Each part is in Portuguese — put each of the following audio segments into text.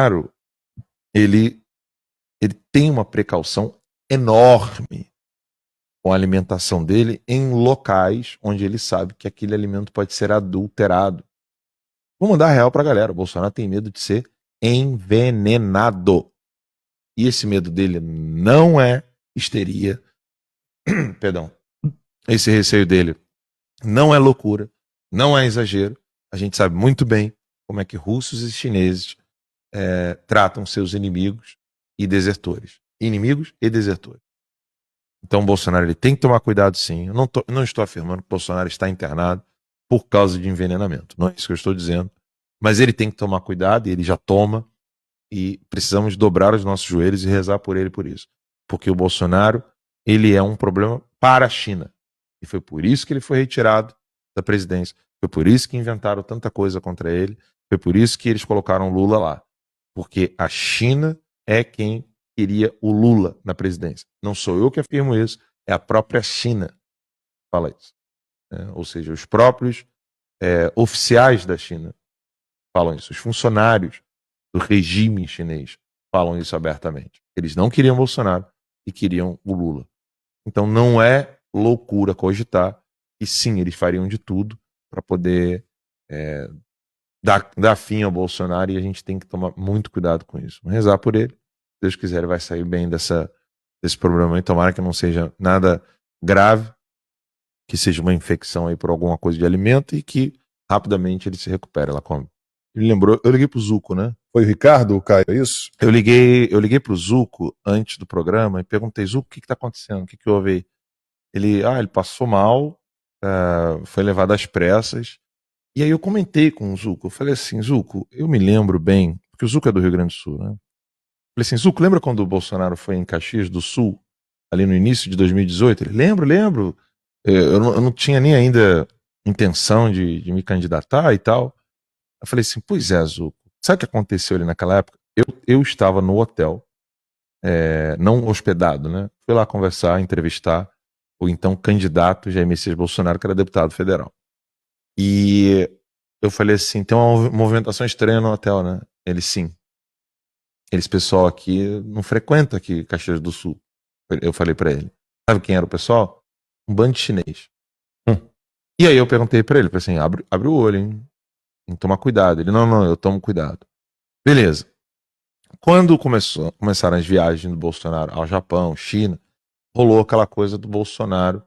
Bolsonaro, ele tem uma precaução enorme com a alimentação dele em locais onde ele sabe que aquele alimento pode ser adulterado. Vou mandar real pra galera. O Bolsonaro tem medo de ser envenenado. E esse medo dele não é histeria. Perdão. Esse receio dele não é loucura, não é exagero. A gente sabe muito bem como é que russos e chineses tratam seus inimigos e desertores. Inimigos e desertores. Então o Bolsonaro ele tem que tomar cuidado, sim. Eu não estou afirmando que o Bolsonaro está internado por causa de envenenamento. Não é isso que eu estou dizendo. Mas ele tem que tomar cuidado, e ele já toma. E precisamos dobrar os nossos joelhos e rezar por ele por isso. Porque o Bolsonaro, ele é um problema para a China. E foi por isso que ele foi retirado da presidência. Foi por isso que inventaram tanta coisa contra ele. Foi por isso que eles colocaram Lula lá. Porque a China é quem queria o Lula na presidência. Não sou eu que afirmo isso, é a própria China que fala isso. Ou seja, os próprios oficiais da China falam isso. Os funcionários do regime chinês falam isso abertamente. Eles não queriam Bolsonaro e queriam o Lula. Então não é loucura cogitar, e sim, eles fariam de tudo para poder dar fim ao Bolsonaro, e a gente tem que tomar muito cuidado com isso. Vamos rezar por ele. Se Deus quiser, ele vai sair bem desse problema aí. Tomara que não seja nada grave, que seja uma infecção aí por alguma coisa de alimento e que rapidamente ele se recupere lá como. Ele lembrou, eu liguei pro Zuco, né? Foi o Ricardo, o Caio, é isso? Eu liguei pro Zuco antes do programa e perguntei, Zuco, o que tá acontecendo? O que houve aí? Ele passou mal, foi levado às pressas. E aí eu comentei com o Zuco, eu falei assim, Zuco, eu me lembro bem, porque o Zuco é do Rio Grande do Sul, né? Falei assim, Zuco, lembra quando o Bolsonaro foi em Caxias do Sul, ali no início de 2018? Ele, lembro. Eu não tinha nem ainda intenção de me candidatar e tal. Eu falei assim, pois é, Zuco, sabe o que aconteceu ali naquela época? Eu estava no hotel, não hospedado, né? Fui lá conversar, entrevistar o então candidato Jair Messias Bolsonaro, que era deputado federal. E eu falei assim, tem uma movimentação estranha no hotel, né? Ele, sim. Esse pessoal aqui não frequenta aqui Caxias do Sul. Eu falei pra ele. Sabe quem era o pessoal? Um bando de chinês. E aí eu perguntei pra ele, falei assim, abre o olho, hein? Tem que tomar cuidado. Ele, não, eu tomo cuidado. Beleza. Quando começaram as viagens do Bolsonaro ao Japão, China, rolou aquela coisa do Bolsonaro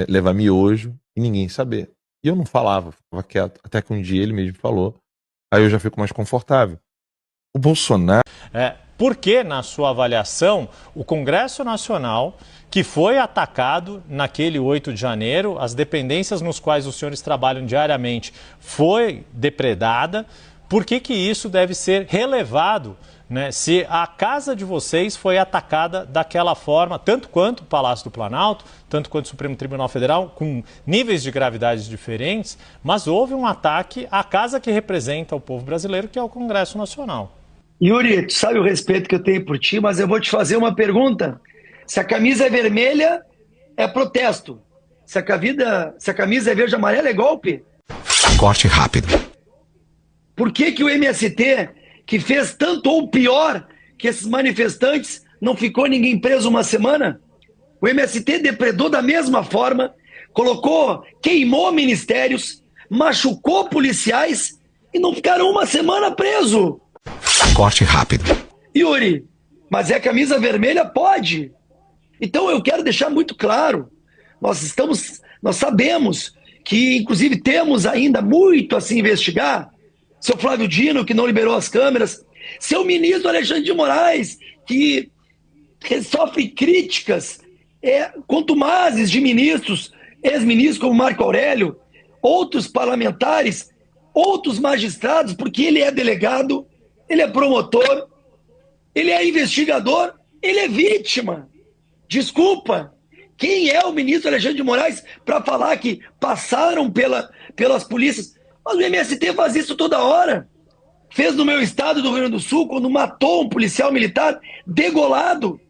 levar miojo e ninguém saber. E eu não falava, ficava quieto. Até que um dia ele mesmo falou. Aí eu já fico mais confortável. O Bolsonaro... Por que, na sua avaliação, o Congresso Nacional, que foi atacado naquele 8 de janeiro, as dependências nos quais os senhores trabalham diariamente foi depredada, por que isso deve ser relevado, né, se a casa de vocês foi atacada daquela forma, tanto quanto o Palácio do Planalto, tanto quanto o Supremo Tribunal Federal, com níveis de gravidade diferentes, mas houve um ataque à casa que representa o povo brasileiro, que é o Congresso Nacional. Yuri, tu sabe o respeito que eu tenho por ti, mas eu vou te fazer uma pergunta. Se a camisa é vermelha, é protesto. Se a camisa é verde e amarela, é golpe? Corte rápido. Por que o MST, que fez tanto ou pior que esses manifestantes, não ficou ninguém preso uma semana? O MST depredou da mesma forma, queimou ministérios, machucou policiais e não ficaram uma semana preso. Corte rápido. Yuri, mas é camisa vermelha? Pode. Então eu quero deixar muito claro, nós sabemos que inclusive temos ainda muito a se investigar. Seu Flávio Dino, que não liberou as câmeras, seu ministro Alexandre de Moraes, que sofre críticas contumazes de ministros, ex-ministros como Marco Aurélio, outros parlamentares, outros magistrados, porque ele é delegado, ele é promotor, ele é investigador, ele é vítima. Desculpa, quem é o ministro Alexandre de Moraes para falar que passaram pelas polícias? Mas o MST faz isso toda hora. Fez no meu estado do Rio Grande do Sul, quando matou um policial militar degolado.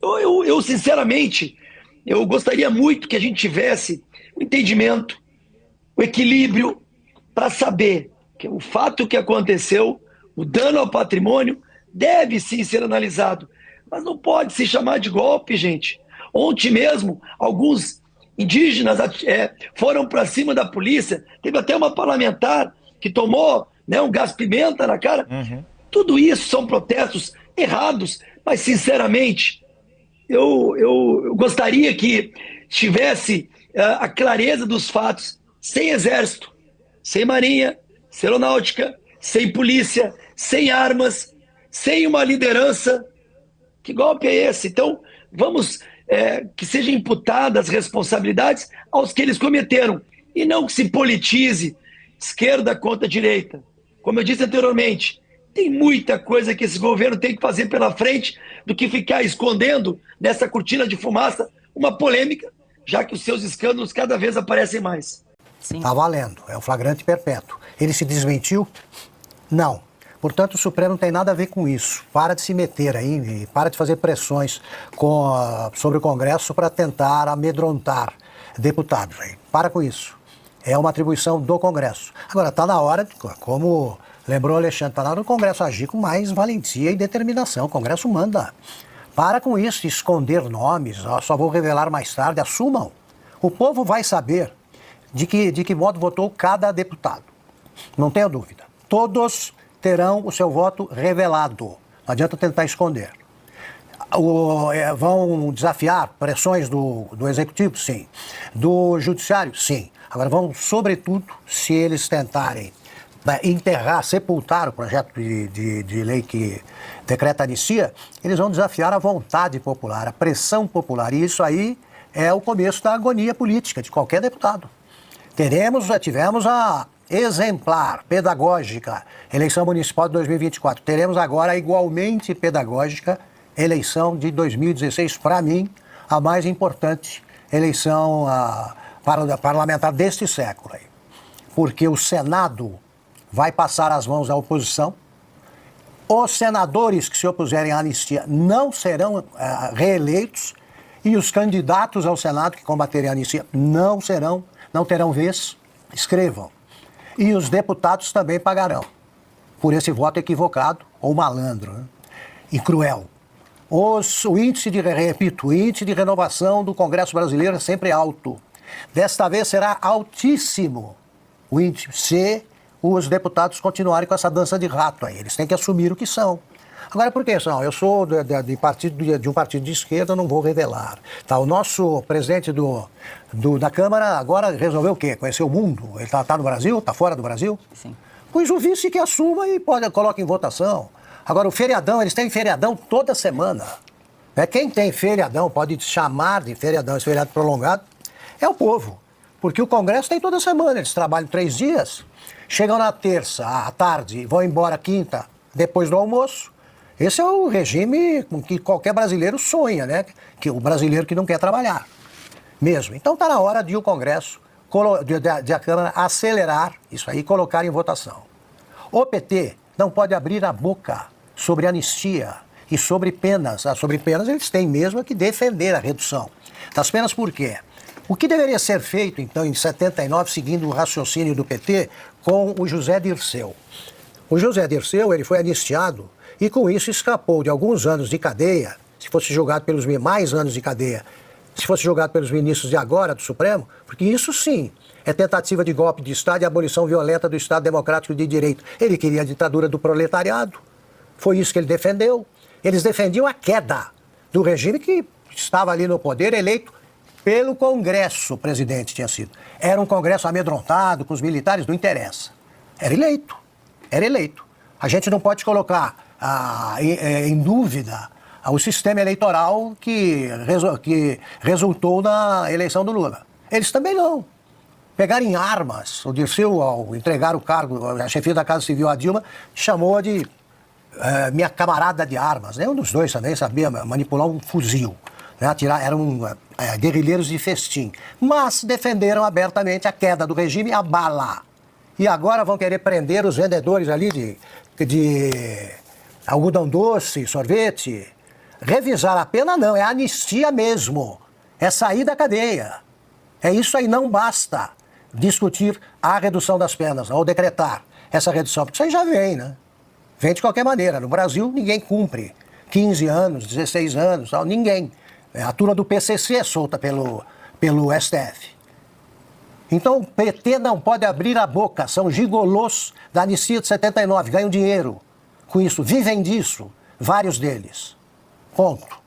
Eu sinceramente, eu gostaria muito que a gente tivesse o entendimento, o equilíbrio, para saber que o fato que aconteceu O dano ao patrimônio deve sim ser analisado, mas não pode se chamar de golpe, gente. Ontem mesmo, alguns indígenas foram para cima da polícia, teve até uma parlamentar que tomou, né, um gás-pimenta na cara. Tudo isso são protestos errados, mas sinceramente, eu gostaria que tivesse a clareza dos fatos, sem exército, sem marinha, sem aeronáutica, sem polícia, sem armas, sem uma liderança. Que golpe é esse? Então, vamos que sejam imputadas responsabilidades aos que eles cometeram, e não que se politize esquerda contra direita. Como eu disse anteriormente, tem muita coisa que esse governo tem que fazer pela frente do que ficar escondendo nessa cortina de fumaça uma polêmica, já que os seus escândalos cada vez aparecem mais. Está valendo, é o flagrante perpétuo. Ele se desmentiu? Não. Portanto, o Supremo não tem nada a ver com isso. Para de se meter aí, para de fazer pressões sobre o Congresso para tentar amedrontar deputados. Aí. Para com isso. É uma atribuição do Congresso. Agora, está na hora, como lembrou o Alexandre, está na hora do Congresso agir com mais valentia e determinação. O Congresso manda. Para com isso, esconder nomes, só vou revelar mais tarde, assumam. O povo vai saber de que modo votou cada deputado. Não tenha dúvida. Todos terão o seu voto revelado. Não adianta tentar esconder. Vão desafiar pressões do Executivo? Sim. Do Judiciário? Sim. Agora vão, sobretudo, se eles tentarem enterrar, sepultar o projeto de lei que decreta anistia, eles vão desafiar a vontade popular, a pressão popular. E isso aí é o começo da agonia política de qualquer deputado. Tivemos a exemplar, pedagógica, eleição municipal de 2024. Teremos agora a igualmente pedagógica eleição de 2016, para mim, a mais importante eleição parlamentar deste século. Aí. Porque o Senado vai passar as mãos à oposição, os senadores que se opuserem à anistia não serão reeleitos e os candidatos ao Senado que combaterem a anistia não terão vez. Escrevam. E os deputados também pagarão por esse voto equivocado ou malandro, né? E cruel. O índice de renovação do Congresso brasileiro é sempre alto. Desta vez será altíssimo o índice, se os deputados continuarem com essa dança de rato aí. Eles têm que assumir o que são. Agora, por que são? Eu sou de um partido de esquerda, não vou revelar. Tá, o nosso presidente da Câmara agora resolveu o quê? Conhecer o mundo. Ele está no Brasil? Está fora do Brasil? Sim. Pois o vice que assuma e coloca em votação. Agora, o feriadão, eles têm feriadão toda semana. Quem tem feriadão, pode chamar de feriadão, esse feriado prolongado, é o povo. Porque o Congresso tem toda semana, eles trabalham 3 dias, chegam na terça à tarde, vão embora quinta, depois do almoço. Esse é o regime com que qualquer brasileiro sonha, né? Que o brasileiro que não quer trabalhar, mesmo. Então está na hora de o Congresso, de a Câmara acelerar isso aí e colocar em votação. O PT não pode abrir a boca sobre anistia e sobre penas. Sobre penas eles têm mesmo que defender a redução das penas. Por quê? O que deveria ser feito, então, em 79, seguindo o raciocínio do PT, com o José Dirceu? O José Dirceu, ele foi anistiado e com isso escapou de alguns anos de cadeia, se fosse julgado pelos mais anos de cadeia, se fosse julgado pelos ministros de agora do Supremo, porque isso sim é tentativa de golpe de Estado e abolição violenta do Estado Democrático de Direito. Ele queria a ditadura do proletariado, foi isso que ele defendeu. Eles defendiam a queda do regime que estava ali no poder, eleito pelo Congresso, o presidente tinha sido. Era um Congresso amedrontado, com os militares, não interessa. Era eleito. A gente não pode colocar em dúvida o sistema eleitoral que resultou na eleição do Lula. Eles também não. Pegarem armas. O Dirceu, ao entregar o cargo, a chefia da Casa Civil, a Dilma, chamou de minha camarada de armas. Um dos dois também sabia manipular um fuzil. Né? Eram guerrilheiros de festim. Mas defenderam abertamente a queda do regime, a bala. E agora vão querer prender os vendedores ali de algodão doce, sorvete. Revisar a pena não, é anistia mesmo. É sair da cadeia. É isso aí, não basta discutir a redução das penas ou decretar essa redução, porque isso aí já vem, né? Vem de qualquer maneira. No Brasil, ninguém cumpre 15 anos, 16 anos, tal, ninguém. A turma do PCC é solta pelo STF. Então, o PT não pode abrir a boca. São gigolôs da anistia de 79, ganham dinheiro com isso, vivem disso, vários deles. Ponto.